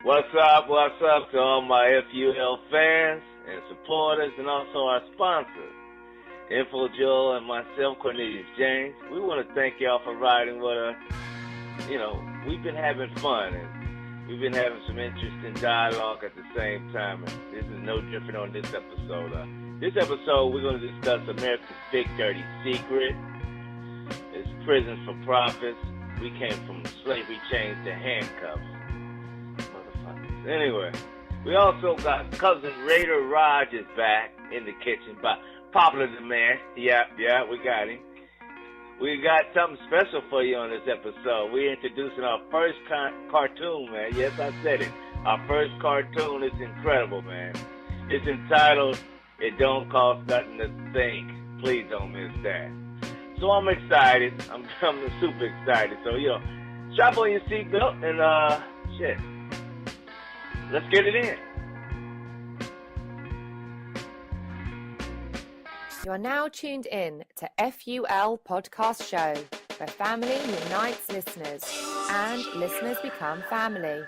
What's up to all my F.U.L fans and supporters and also our sponsors, F.U.L and myself, Cornelius James. We want to thank y'all for riding with us. You know, we've been having fun and we've been having some interesting dialogue at the same time. And this is no different on this episode. This episode, we're going to discuss America's big dirty secret. It's prisons for profits. We came from slavery chains to handcuffs. Motherfuckers. Anyway, we also got Cousin Raider Raj is back in the kitchen by popular demand. Yeah, we got him. We got something special for you on this episode. We're introducing our first cartoon, man. Yes, I said it. Our first cartoon is incredible, man. It's entitled, It Don't Cost Nothing to Think. Please don't miss that. So I'm excited. I'm super excited. So, strap on your seatbelt and, shit. Let's get it in. You are now tuned in to F.U.L Podcast Show, where family unites listeners and listeners become family.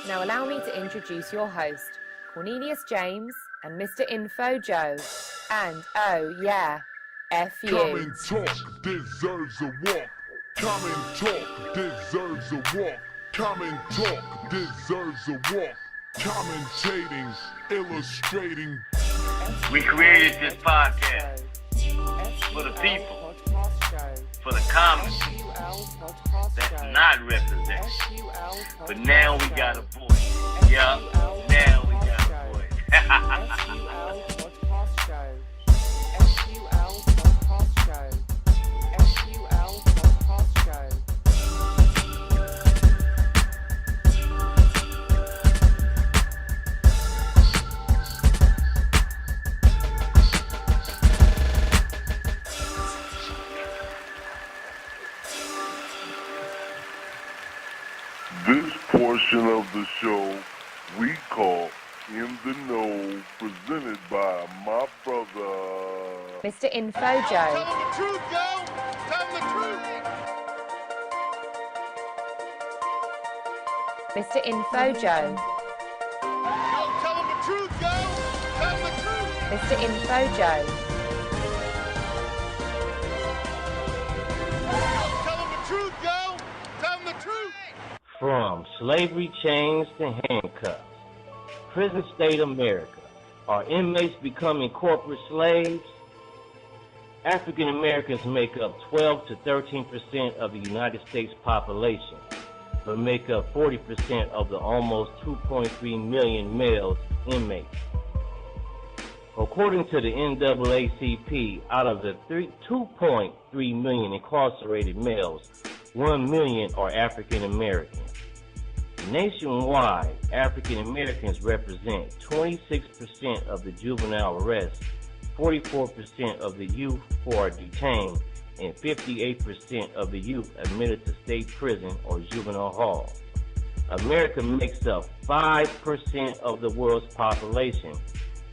Now allow me to introduce your host, Cornelius James and Mr. Info Joe. And oh yeah, F.U. Come and talk deserves a walk. Come and talk deserves a walk. Come and talk deserves a walk. Commentating, illustrating. We created this podcast for the people, for the comments that's not represented. But now we got a voice. Yeah, now we got a voice. F.U.L Podcast Show. F.U.L Podcast Show. F.U.L Podcast Show. This portion of the show we call In the Know, presented by my brother, Mr. Info Joe. Tell them the truth, yo! Tell them the truth! Mr. Info Joe. Yo, tell them the truth, yo! Tell them the truth! Mr. Info Joe. Tell them the truth, yo! Tell them the truth! From slavery chains to handcuffs, prison state America, are inmates becoming corporate slaves? African Americans make up 12 to 13% of the United States population, but make up 40% of the almost 2.3 million male inmates. According to the NAACP, out of the 2.3 million incarcerated males, 1 million are African Americans. Nationwide, African Americans represent 26% of the juvenile arrests, 44% of the youth who are detained, and 58% of the youth admitted to state prison or juvenile hall. America makes up 5% of the world's population,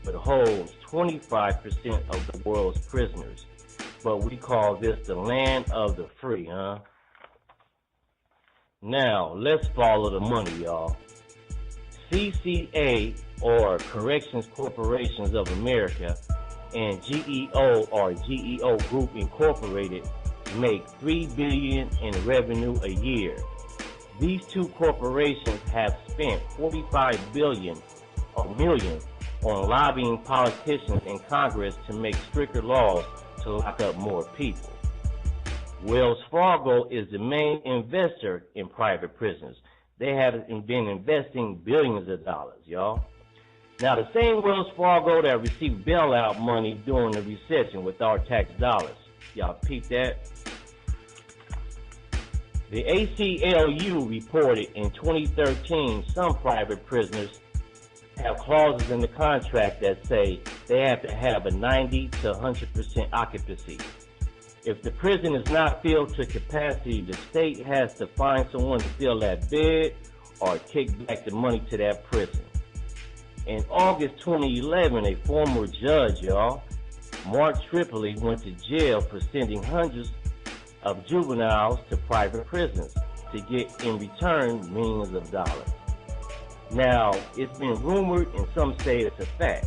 but holds 25% of the world's prisoners. But we call this the land of the free, huh? Now, let's follow the money, y'all. CCA, or Corrections Corporations of America, and GEO, or GEO Group Incorporated, make $3 billion in revenue a year. These two corporations have spent $45 billion on lobbying politicians in Congress to make stricter laws to lock up more people. Wells Fargo is the main investor in private prisons. They have been investing billions of dollars, y'all. Now, the same Wells Fargo that received bailout money during the recession with our tax dollars. Y'all peep that? The ACLU reported in 2013 some private prisoners have clauses in the contract that say they have to have a 90 to 100% occupancy. If the prison is not filled to capacity, the state has to find someone to fill that bed or kick back the money to that prison. In August 2011, a former judge, Mark Tripoli, went to jail for sending hundreds of juveniles to private prisons to get in return millions of dollars. Now, it's been rumored and some say it's a fact.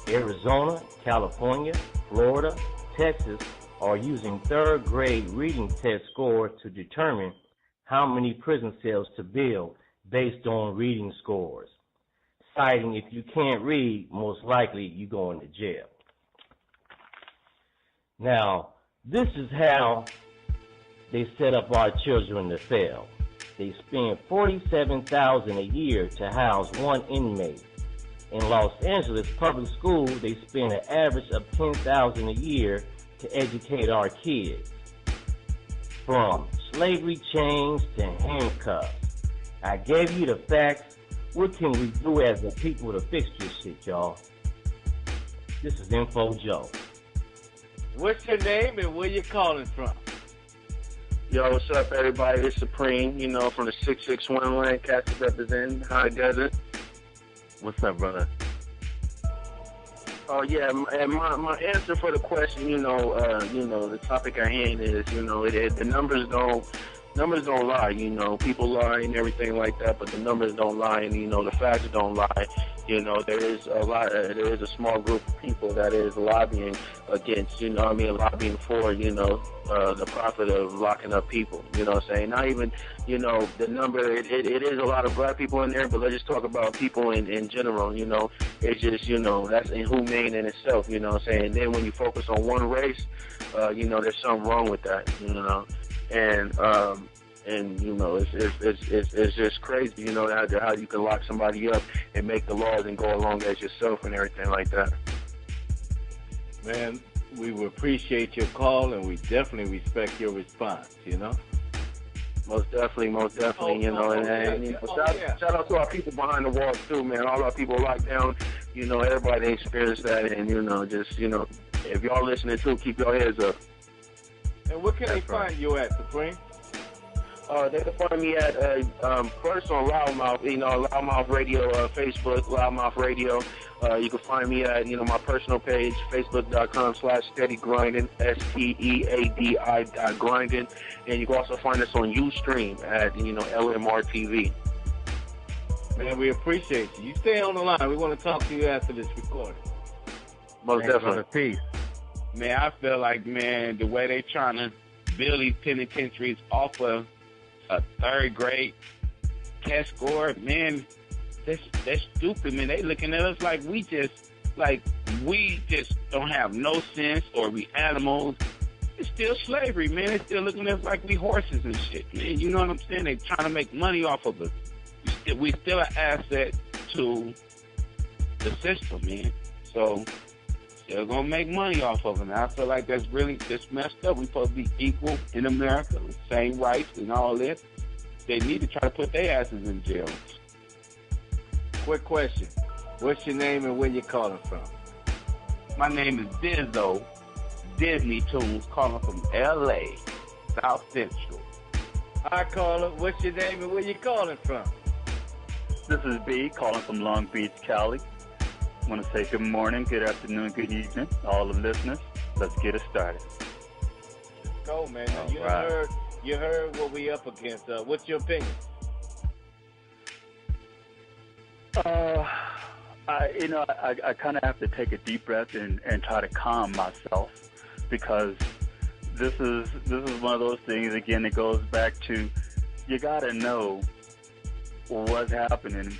Arizona, California, Florida, Texas are using third grade reading test scores to determine how many prison cells to build based on reading scores, citing if you can't read, most likely you go into jail. Now, this is how they set up our children to fail. They spend $47,000 a year to house one inmate. In Los Angeles public school, they spend an average of $10,000 a year to educate our kids. From slavery chains to handcuffs. I gave you the facts. What can we do as a people to fix this shit, y'all? This is Info Joe. What's your name and where you calling from? Yo, what's up, everybody? It's Supreme, from the 661 Lancaster representing. How it does it? What's up, brother? Oh, yeah, and my answer for the question, the topic at hand is, the numbers don't lie, people lie and everything like that, but the numbers don't lie, and, the facts don't lie. There is a small group of people that is lobbying against, lobbying for, the profit of locking up people, not even, the number, it is a lot of black people in there, but let's just talk about people in general, it's just, that's inhumane in itself, and then when you focus on one race, there's something wrong with that, and it's just crazy, how you can lock somebody up and make the laws and go along as yourself and everything like that. Man, we will appreciate your call, and we definitely respect your response, Most definitely, shout out to our people behind the walls too, man. All our people locked down, everybody experienced that, and if y'all listening too, keep your heads up. And where can they find you at, Supreme? They can find me at first on Loudmouth, Loudmouth Radio, Facebook, Loudmouth Radio. You can find me at my personal page, facebook.com/steadygrinding, STEADI.grinding, and you can also find us on Ustream at LMR TV. Man, we appreciate you. You stay on the line. We want to talk to you after this recording. Most definitely. Peace. Man, I feel like, man, the way they trying to build these penitentiaries off of a third grade test score, man, that's stupid, man. They looking at us like we just don't have no sense, or we animals. It's still slavery, man. They still looking at us like we horses and shit, man. You know what I'm saying? They trying to make money off of us. We still an asset to the system, man. So they're gonna make money off of it. And I feel like that's really just messed up. We supposed to be equal in America, with same rights and all this. They need to try to put their asses in jail. Quick question. What's your name and where you calling from? My name is Dizzo, Disney Tunes, calling from L.A., South Central. Hi, caller. What's your name and where you calling from? This is B, calling from Long Beach, Cali. I want to say good morning, good afternoon, good evening, all the listeners. Let's get it started. Let's go, man. You heard what we up against. What's your opinion? I kind of have to take a deep breath and try to calm myself, because this is one of those things, again, it goes back to, you got to know what's happening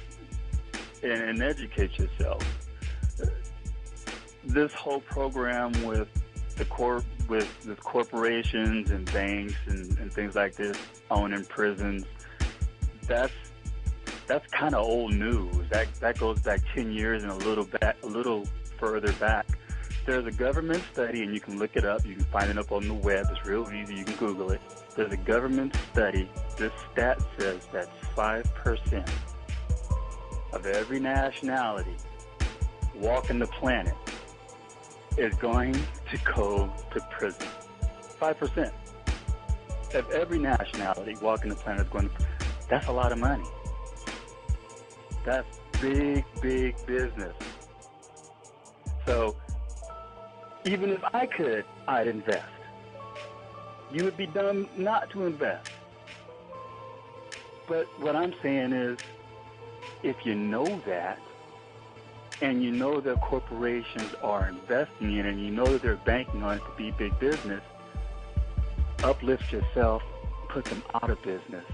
and educate yourself. This whole program with the corporations and banks and things like this owning prisons, that's kind of old news. That goes back 10 years and a little further back. There's a government study, and you can look it up. You can find it up on the web. It's real easy. You can Google it. There's a government study. This stat says that 5% of every nationality walking the planet is going to go to prison. 5% of every nationality walking the planet is going to prison. That's a lot of money. That's big, big business. So even if I could, I'd invest. You would be dumb not to invest. But what I'm saying is, if you know that, and you know that corporations are investing in it, and you know that they're banking on it to be big business, uplift yourself, put them out of business.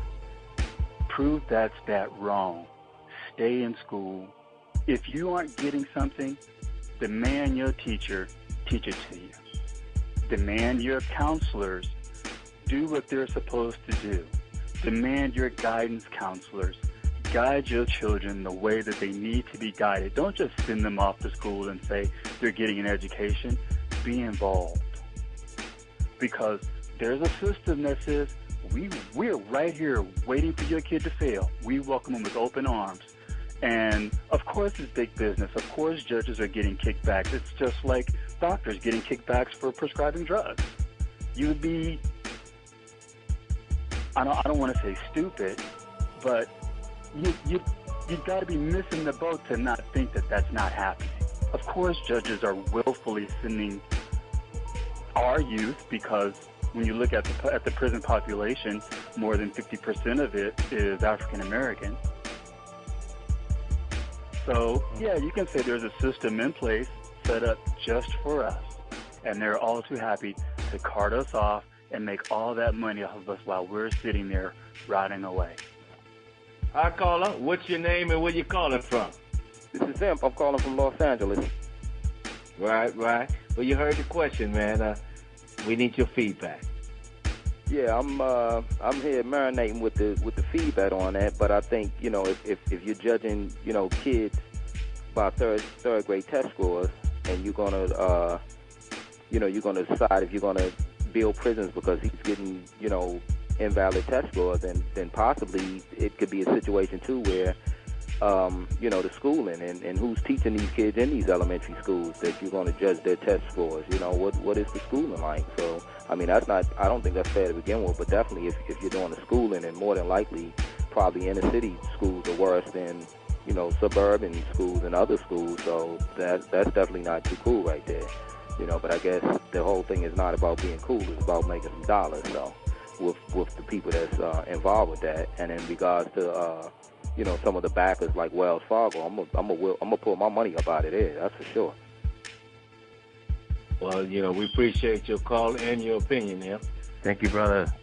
Prove that wrong. Stay in school. If you aren't getting something, demand your teacher teach it to you. Demand your counselors do what they're supposed to do. Demand your guidance counselors guide your children the way that they need to be guided. Don't just send them off to school and say they're getting an education. Be involved. Because there's a system that says we're right here waiting for your kid to fail. We welcome them with open arms. And of course it's big business. Of course judges are getting kickbacks. It's just like doctors getting kickbacks for prescribing drugs. You would be, I don't want to say stupid, but you've got to be missing the boat to not think that that's not happening. Of course judges are willfully sending our youth, because when you look at the prison population, more than 50% of it is African American. So, yeah, you can say there's a system in place set up just for us, and they're all too happy to cart us off and make all that money off of us while we're sitting there rotting away. Hi, caller. What's your name and where you calling from? This is Imp. I'm calling from Los Angeles. Right. Well, you heard the question, man. We need your feedback. Yeah, I'm here marinating with the feedback on that, but I think, you know, if you're judging, you know, kids by third grade test scores, and you're gonna decide if you're gonna build prisons because he's getting, you know, invalid test scores, then possibly it could be a situation too where you know, the schooling and who's teaching these kids in these elementary schools that you're going to judge their test scores. You know, what is the schooling like? So, I mean, I don't think that's fair to begin with, but definitely if you're doing the schooling, and more than likely probably inner city schools are worse than, you know, suburban schools and other schools, so that's definitely not too cool right there. You know, but I guess the whole thing is not about being cool, it's about making some dollars, so with the people that's involved with that. And in regards to you know, some of the backers like Wells Fargo, I'm gonna pull my money up out of there. That's for sure. Well, you know, we appreciate your call and your opinion, yeah. Thank you, brother.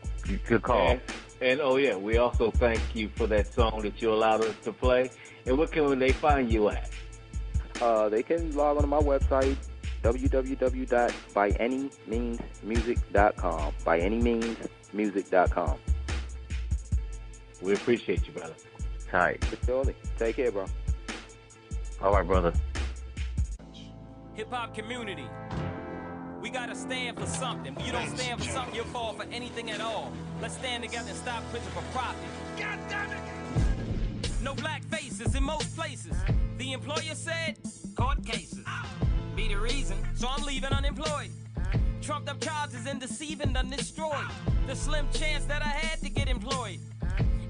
Good call. And oh yeah, we also thank you for that song that you allowed us to play. And where can they find you at? They can log on to my website, www.byanymeansmusic.com. Byanymeansmusic.com. We appreciate you, brother. Tight. Surely. Take care, bro. All right, brother. Hip-hop community, we gotta stand for something. When you don't stand for something, you'll fall for anything at all. Let's stand together and stop prison for profit. God damn it! No black faces in most places. The employer said, court cases be the reason, so I'm leaving unemployed. Trumped up charges and deceiving done destroyed the slim chance that I had to get employed.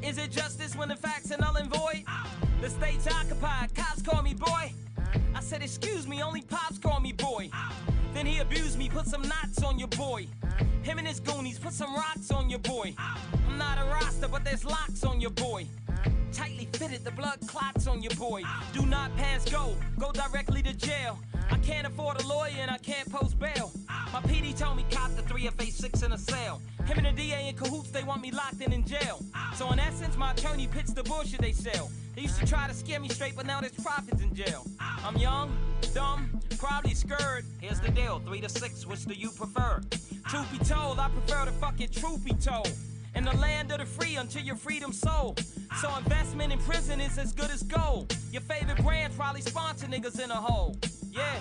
Is it justice when the facts are null and void? The state's occupied, cops call me boy. I said, excuse me, only pops call me boy. Then he abused me, put some knots on your boy. Him and his goonies, put some rocks on your boy. I'm not a roster, but there's locks on your boy. Tightly fitted, the blood clots on your boy. Do not pass go directly to jail. I can't afford a lawyer and I can't post bail. My PD told me cop the 3FA6 in a cell. Him and the DA in cahoots, they want me locked in jail. So in essence, my attorney pitched the bullshit they sell. They used to try to scare me straight, but now there's profits in jail. I'm young, dumb, probably scared. Here's the deal, 3 to 6, which do you prefer? Truth be told, I prefer the fucking truth be told. In the land of the free until your freedom sold. So investment in prison is as good as gold. Your favorite brands probably sponsor niggas in a hole. Yeah.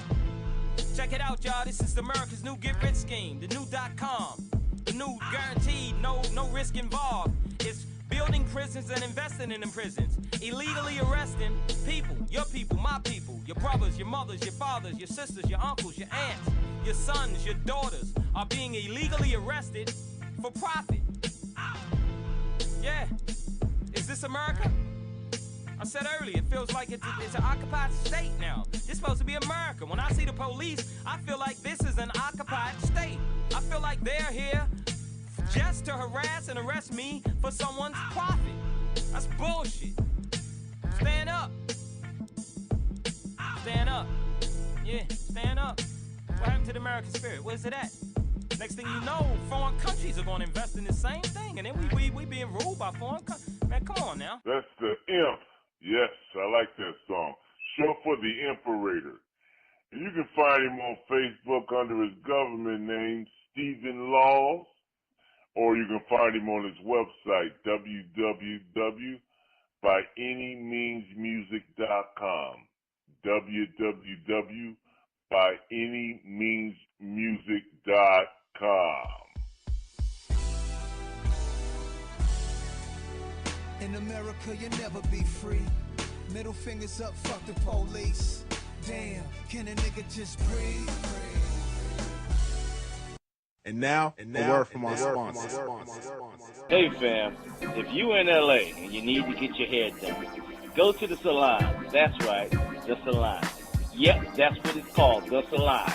Check it out, y'all. This is America's new get rich scheme. The new .com. The new guaranteed, no risk involved. It's building prisons and investing in them prisons. Illegally arresting people, my people. Your brothers, your mothers, your fathers, your sisters, your uncles, your aunts, your sons, your daughters are being illegally arrested for profit. Yeah. Is this America? I said earlier, it feels like it's an occupied state now. It's supposed to be America. When I see the police, I feel like this is an occupied state. I feel like they're here just to harass and arrest me for someone's profit. That's bullshit. Stand up. Stand up. Yeah, stand up. What happened to the American spirit? Where's it at? Next thing you know, foreign countries are going to invest in the same thing, and then we being ruled by foreign countries. Man, come on now. That's the Imp. Yes, I like that song. Short for the Imperator. And you can find him on Facebook under his government name, Stephen Laws, or you can find him on his website, www.byanymeansmusic.com. www.byanymeansmusic.com. In America, you'll never be free. Middle fingers up, fuck the police. Damn, can a nigga just breathe? And now, a word from our sponsor. Hey fam, if you in LA and you need to get your hair done, go to the salon. That's right, the salon. Yep, that's what it's called, the salon.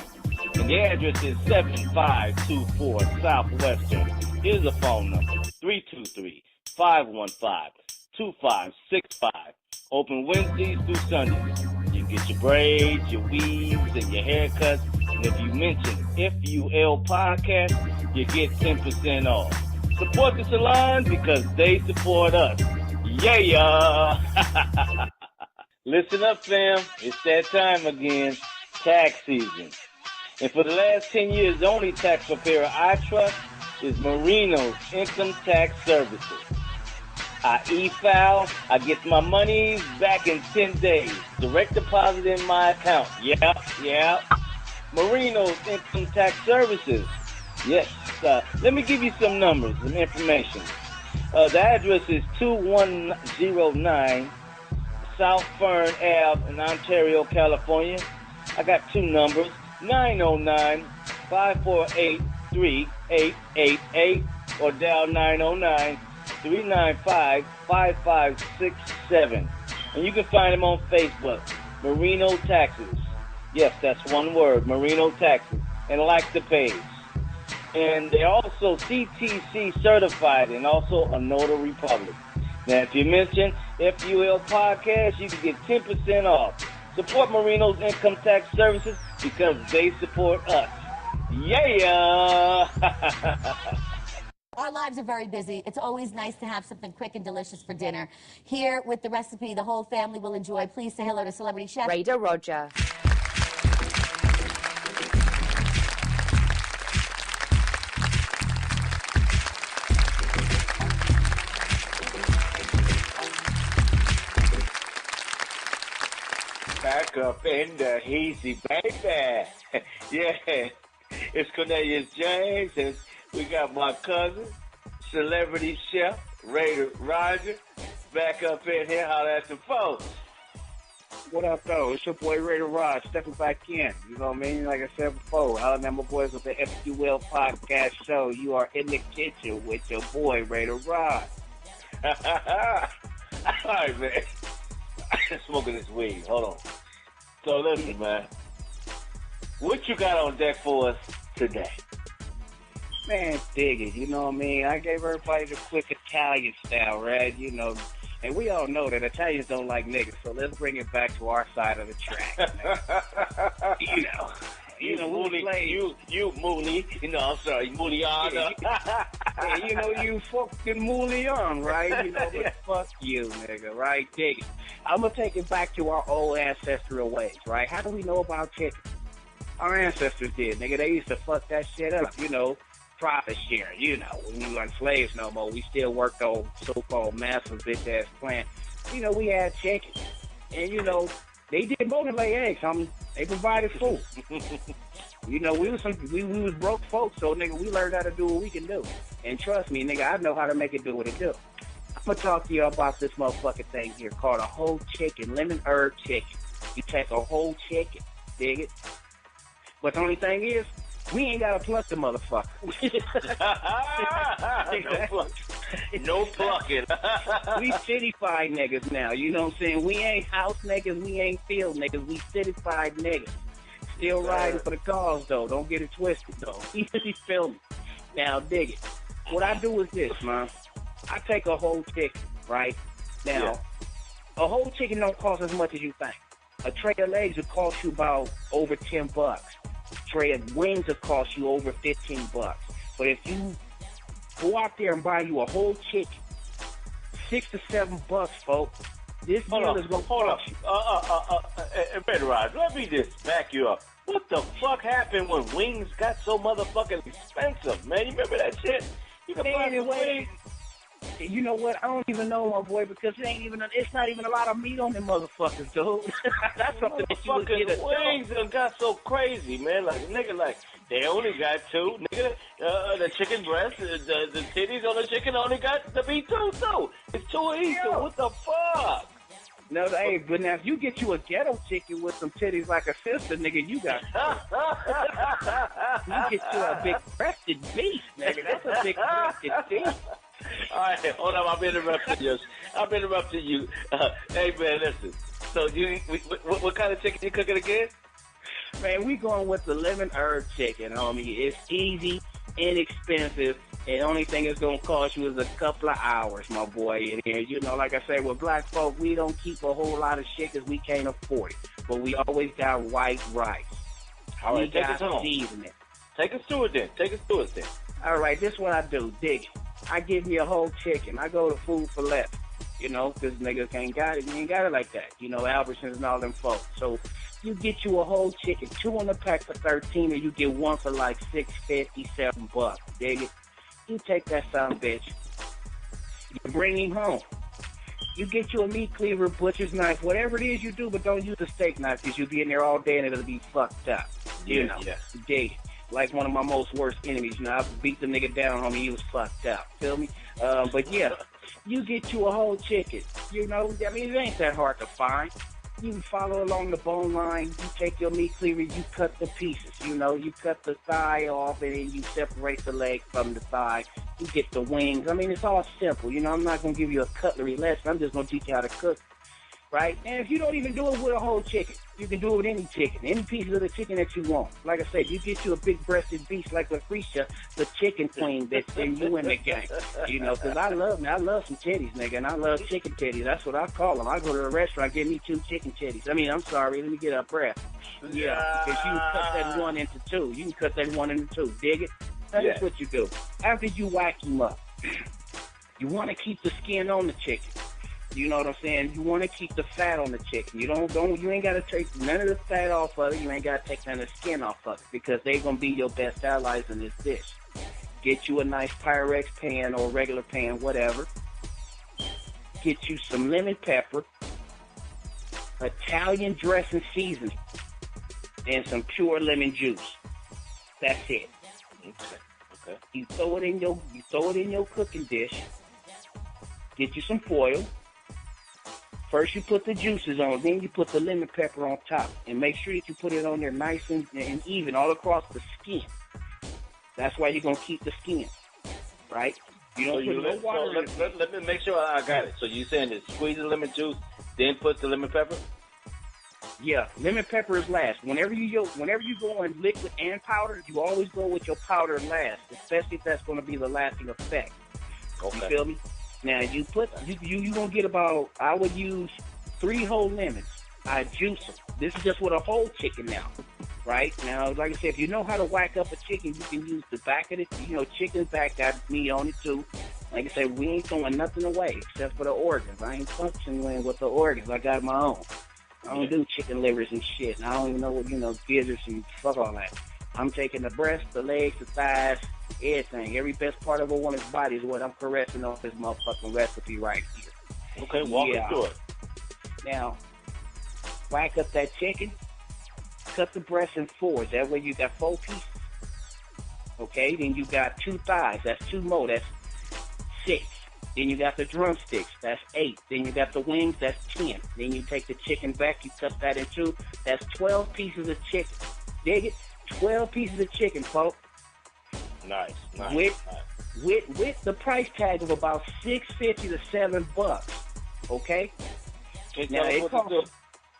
And the address is 7524 Southwestern. Here's a phone number, 323-515-2565. Open Wednesdays through Sundays. You can get your braids, your weaves, and your haircuts. And if you mention F.U.L podcast, you get 10% off. Support the salon because they support us. Yeah. Listen up, fam. It's that time again. Tax season. And for the last 10 years, the only tax preparer I trust is Marino's Income Tax Services. I F.U.L, I get my money back in 10 days. Direct deposit in my account. Yeah. Marino's Income Tax Services. Yes. Let me give you some numbers, some information. The address is 2109 South Fern Ave in Ontario, California. I got two numbers, 909-548-3888 or dial 909-395-5567. And you can find them on Facebook, Marino Taxes. Yes, that's one word, Marino Taxes. And like the page. And they're also CTC certified and also a notary public. Now, if you mention F.U.L podcast, you can get 10% off. Support Marino's Income Tax Services because they support us. Yeah! Our lives are very busy. It's always nice to have something quick and delicious for dinner. Here with the recipe the whole family will enjoy. Please say hello to celebrity chef Raider Roger. Back up in the easy, baby. Yeah, it's Cornelius James, and we got my cousin, celebrity chef, Raider Roger, back up in here. Holla at the folks. What up, though? It's your boy Raider Rod stepping back in. You know what I mean? Like I said before, holla at my boys with the F.U.L podcast show. You are in the kitchen with your boy Raider Rod. All right, man. Smoking this weed. Hold on. So listen, man. What you got on deck for us today? Man, dig it. You know what I mean? I gave everybody the quick Italian style, right? You know, and we all know that Italians don't like niggas, so let's bring it back to our side of the track. You know, Mooney, you Mooney. I'm sorry, Mooneyana. Yeah, you fucking Mooney-on, right? You know, but fuck you, nigga, right? Dig it. I'm gonna take it back to our old ancestral ways, right? How do we know about chicken? Our ancestors did, nigga. They used to fuck that shit up, profit share. When we weren't slaves no more, we still worked on so-called massive bitch-ass plants. We had chicken. And, they did more than lay eggs, homie. They provided food. We was broke folks, so, nigga, we learned how to do what we can do. And trust me, nigga, I know how to make it do what it do. I'm going to talk to you about this motherfucking thing here called a whole chicken, lemon herb chicken. You take a whole chicken, dig it? But the only thing is, we ain't got to pluck the motherfucker. No plucking. We city-fied niggas now, you know what I'm saying? We ain't house niggas, we ain't field niggas, we city-fied niggas. Still riding for the cause, though. Don't get it twisted, though. You feel me? Now, dig it. What I do is this, man. I take a whole chicken, right? Now, A whole chicken don't cost as much as you think. A tray of legs would cost you about over $10. A tray of wings would cost you over $15. But if you go out there and buy you a whole chicken, $6 to $7, folks, this meal is gonna cost you. Red Rod, let me just back you up. What the fuck happened when wings got so motherfucking expensive, man? You remember that shit? You can buy some wings. You know what? I don't even know, my boy, because it's not even a lot of meat on them motherfuckers, dude. That's something that you would get a wings done got so crazy, man. Like, nigga, like, they only got two. Nigga, the chicken breast, the titties on the chicken only got the meat too, so it's two of each, so what the fuck? No, hey, but now if you get you a ghetto chicken with some titties like a sister, nigga, you got you get you a big breasted beast, nigga. That's a big breasted beast. All right, hold on. I'm interrupting you. Hey, man, listen. So, what kind of chicken you cooking again? Man, we going with the lemon herb chicken, homie. It's easy, inexpensive, and the only thing it's going to cost you is a couple of hours, my boy. And, you know, like I say, with black folk, we don't keep a whole lot of shit because we can't afford it. But we always got white rice. All right, we take us home. Seasoning. Take us through it then. All right, this is what I do. Dig. I give me a whole chicken. I go to Food for Less, you know, because niggas ain't got it. You ain't got it like that. You know, Albertsons and all them folks. So you get you a whole chicken, 2 on the pack for $13, and you get one for like $6.50, $7. Dig it? You take that son of a bitch. You bring him home. You get you a meat cleaver, butcher's knife, whatever it is you do, but don't use a steak knife because you'll be in there all day and it'll be fucked up. You know, dig. Like one of my most worst enemies. You know, I beat the nigga down, homie. He was fucked up. Feel me? But yeah, you get you a whole chicken. You know, I mean, it ain't that hard to find. You can follow along the bone line. You take your meat cleaver, you cut the pieces. You know, you cut the thigh off and then you separate the leg from the thigh. You get the wings. I mean, it's all simple. You know, I'm not going to give you a cutlery lesson. I'm just going to teach you how to cook. Right? And if you don't even do it with a whole chicken, you can do it with any chicken, any pieces of the chicken that you want. Like I said, you get you a big-breasted beast like Lucretia, the chicken queen that's in you in the game. You know, because I love some titties, nigga, and I love chicken titties. That's what I call them. I go to a restaurant, get me 2 chicken titties. I mean, I'm sorry, let me get a breath. Yeah, because you can cut that one into 2. You can cut that one into 2. Dig it? That's what you do. After you whack him up, you want to keep the skin on the chicken. You know what I'm saying? You want to keep the fat on the chicken. You ain't got to take none of the fat off of it. You ain't got to take none of the skin off of it because they're going to be your best allies in this dish. Get you a nice Pyrex pan or regular pan, whatever. Get you some lemon pepper, Italian dressing seasoning, and some pure lemon juice. That's it. Okay. You throw it in your cooking dish. Get you some foil. First you put the juices on, then you put the lemon pepper on top. And make sure that you put it on there nice and even all across the skin. That's why you're going to keep the skin, right? You don't put no water in it. Let me make sure I got it. So you're saying that squeeze the lemon juice, then put the lemon pepper? Yeah, lemon pepper is last. Whenever you go in liquid and powder, you always go with your powder last, especially if that's going to be the lasting effect. Okay. You feel me? Now, you gonna get about, I would use 3 whole lemons. I juice them. This is just with a whole chicken now, right? Now, like I said, if you know how to whack up a chicken, you can use the back of it. You know, chicken's back got meat on it too. Like I said, we ain't throwing nothing away except for the organs. I ain't functioning with the organs. I got my own. I don't do chicken livers and shit. And I don't even know what, gizzards and fuck all that. I'm taking the breast, the legs, the thighs, everything. Every best part of a woman's body is what I'm caressing off this motherfucking recipe right here. Okay, walk us through it. Now, whack up that chicken, cut the breast in 4s. That way you got 4 pieces. Okay, then you got 2 thighs. That's 2 more. That's 6. Then you got the drumsticks. That's 8. Then you got the wings. That's 10. Then you take the chicken back. You cut that in 2. That's 12 pieces of chicken. Dig it? 12 pieces of chicken, folks. Nice. With the price tag of about $6.50 to $7. Okay. Now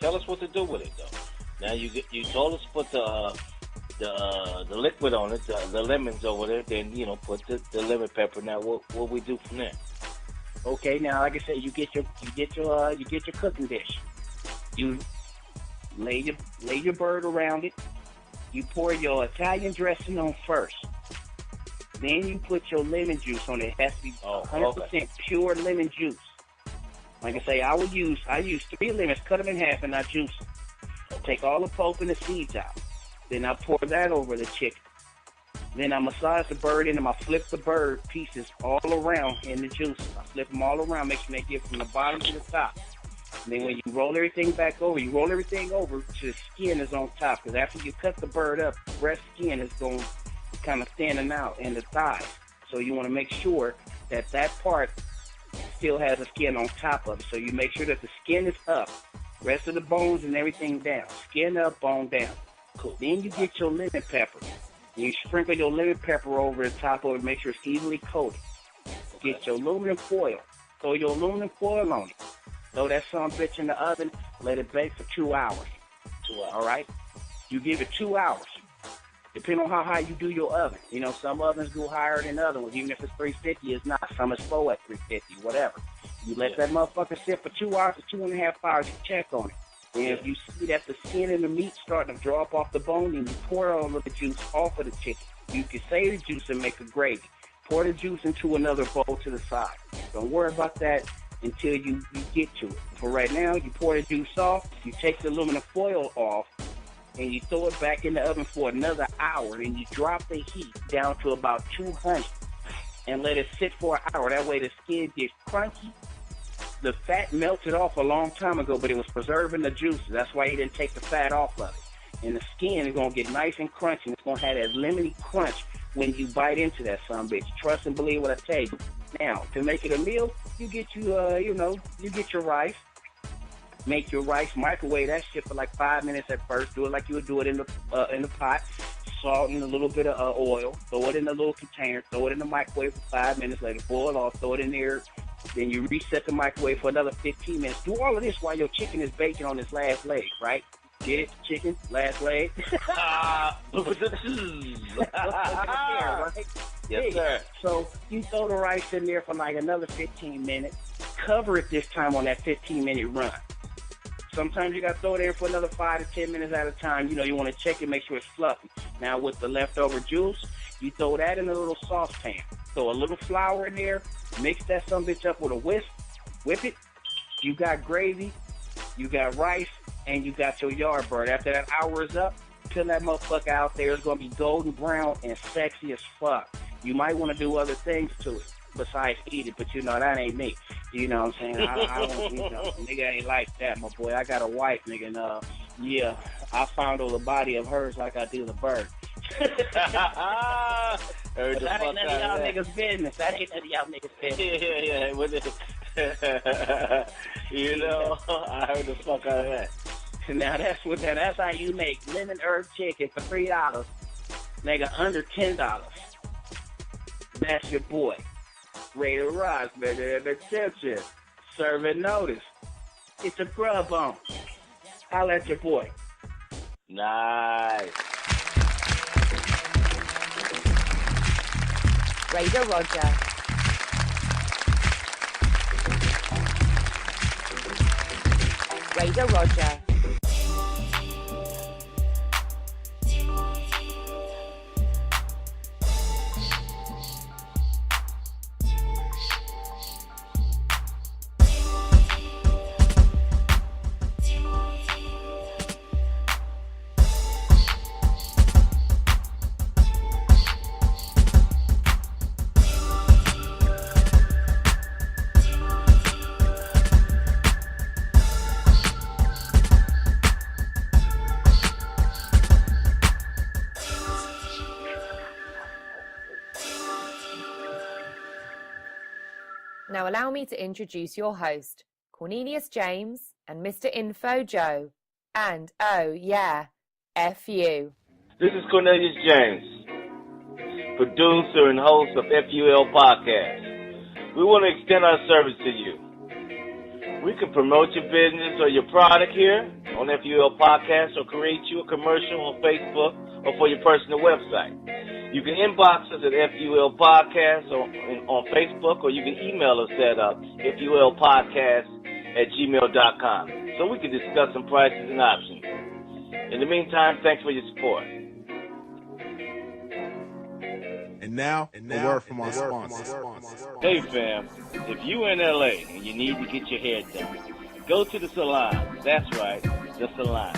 tell us what to do with it though. Now you told us to put the liquid on it, the lemons over there. Then put the lemon pepper. Now what we do from there? Okay, now like I said, you get your cooking dish. You lay your bird around it. You pour your Italian dressing on first. Then you put your lemon juice on it. It has to be 100% pure lemon juice. Like I say, I use 3 lemons, cut them in half, and I juice them. Take all the pulp and the seeds out. Then I pour that over the chicken. Then I massage the bird in, and I flip the bird pieces all around in the juice. I flip them all around, make sure they get from the bottom to the top. And then when you roll everything back over, you roll everything over to the skin is on top. Because after you cut the bird up, breast skin is going to kind of thinning out in the thighs. So you want to make sure that that part still has the skin on top of it. So you make sure that the skin is up. Rest of the bones and everything down. Skin up, bone down. Cool. Then you get your lemon pepper. You sprinkle your lemon pepper over the top of it, make sure it's evenly coated. Get your aluminum foil. Throw your aluminum foil on it. Throw that son bitch in the oven. Let it bake for 2 hours. 2 hours. All right? You give it 2 hours. Depending on how high you do your oven. You know, some ovens go higher than other ones. Even if it's 350, it's not. Some is 4 at 350, whatever. You let that motherfucker sit for 2 hours or 2.5 hours. You check on it. And if you see that the skin and the meat starting to drop off the bone, then you pour all of the juice off of the chicken. You can save the juice and make a gravy. Pour the juice into another bowl to the side. Don't worry about that until you get to it. For right now, you pour the juice off, you take the aluminum foil off, and you throw it back in the oven for another hour, and you drop the heat down to about 200 and let it sit for an hour. That way the skin gets crunchy. The fat melted off a long time ago, but it was preserving the juices. That's why he didn't take the fat off of it. And the skin is going to get nice and crunchy, and it's going to have that lemony crunch when you bite into that son bitch. Trust and believe what I tell you. Now, to make it a meal, you get you get your rice. Make your rice, microwave that shit for like 5 minutes at first. Do it like you would do it in the pot. Salt and a little bit of oil. Throw it in a little container. Throw it in the microwave for 5 minutes. Let it boil off. Throw it in there. Then you reset the microwave for another 15 minutes. Do all of this while your chicken is baking on its last leg, right? Get it? Chicken, last leg. Yes, sir. So you throw the rice in there for like another 15 minutes. Cover it this time on that 15-minute run. Sometimes you got to throw it in for another 5 to 10 minutes at a time. You know, you want to check it, make sure it's fluffy. Now, with the leftover juice, you throw that in a little saucepan. Throw a little flour in there. Mix that some bitch up with a whisk. Whip it. You got gravy. You got rice. And you got your yard bird. After that hour is up, peel that motherfucker out there. It's going to be golden brown and sexy as fuck. You might want to do other things to it besides eat it, but you know, that ain't me. You know what I'm saying? I don't, you know, nigga ain't like that, my boy. I got a wife, nigga, and yeah, I fondle the body of hers like I do the bird. That ain't none of y'all niggas' business. That ain't none of y'all niggas' business. Yeah. You know, I heard the fuck out of that. Now that's how you make lemon herb chicken for $3. Nigga, under $10. That's your boy. Ready to rise, nigga. Attention. Serving notice. It's a grub on. Holla at your boy. Nice. Raider Roger. Raider Roger. Now allow me to introduce your host, Cornelius James and Mr. Info Joe. And oh yeah, F.U. This is Cornelius James, producer and host of F.U.L podcast. We want to extend our service to you. We can promote your business or your product here on F.U.L podcast or create you a commercial on Facebook or for your personal website. You can inbox us at F.U.L Podcast on Facebook, or you can email us at FULpodcast@gmail.com so we can discuss some prices and options. In the meantime, thanks for your support. And now, a word from our sponsor. Hey fam, if you in LA and you need to get your hair done, go to the salon. That's right, the salon.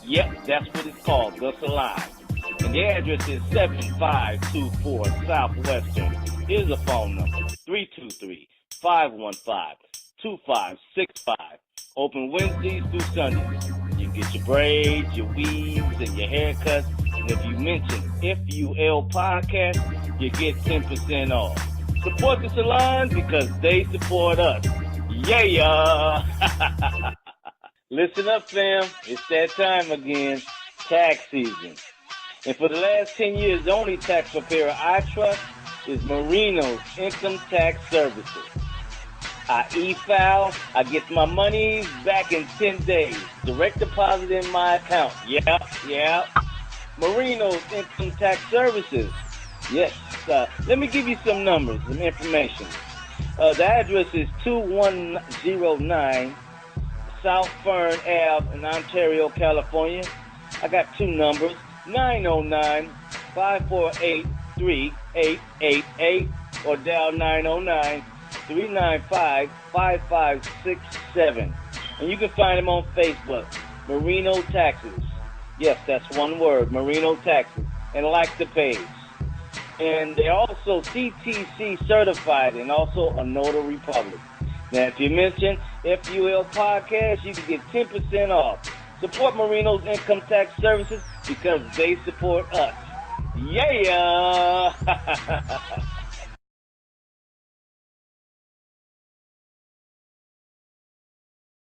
Yep, that's what it's called, the salon. And the address is 7524 Southwestern. Here's a phone number, 323-515-2565. Open Wednesdays through Sundays. You can get your braids, your weaves, and your haircuts. And if you mention F.U.L Podcast, you get 10% off. Support the salon because they support us. Yeah! Listen up, fam. It's that time again. Tax season. And for the last 10 years, the only tax preparer I trust is Marino's Income Tax Services. I e-file, I get my money back in 10 days. Direct deposit in my account. Yeah. Marino's Income Tax Services. Yes. Let me give you some numbers, some information. The address is 2109 South Fern Ave in Ontario, California. I got two numbers, 909-548-3888 or dial 909-395-5567. And you can find them on Facebook, Marino Taxes. Yes, that's one word, Marino Taxes. And like the page. And they're also CTC certified and also a notary public. Now, if you mention F.U.L Podcast, you can get 10% off. Support Marino's Income Tax Services because they support us. Yeah!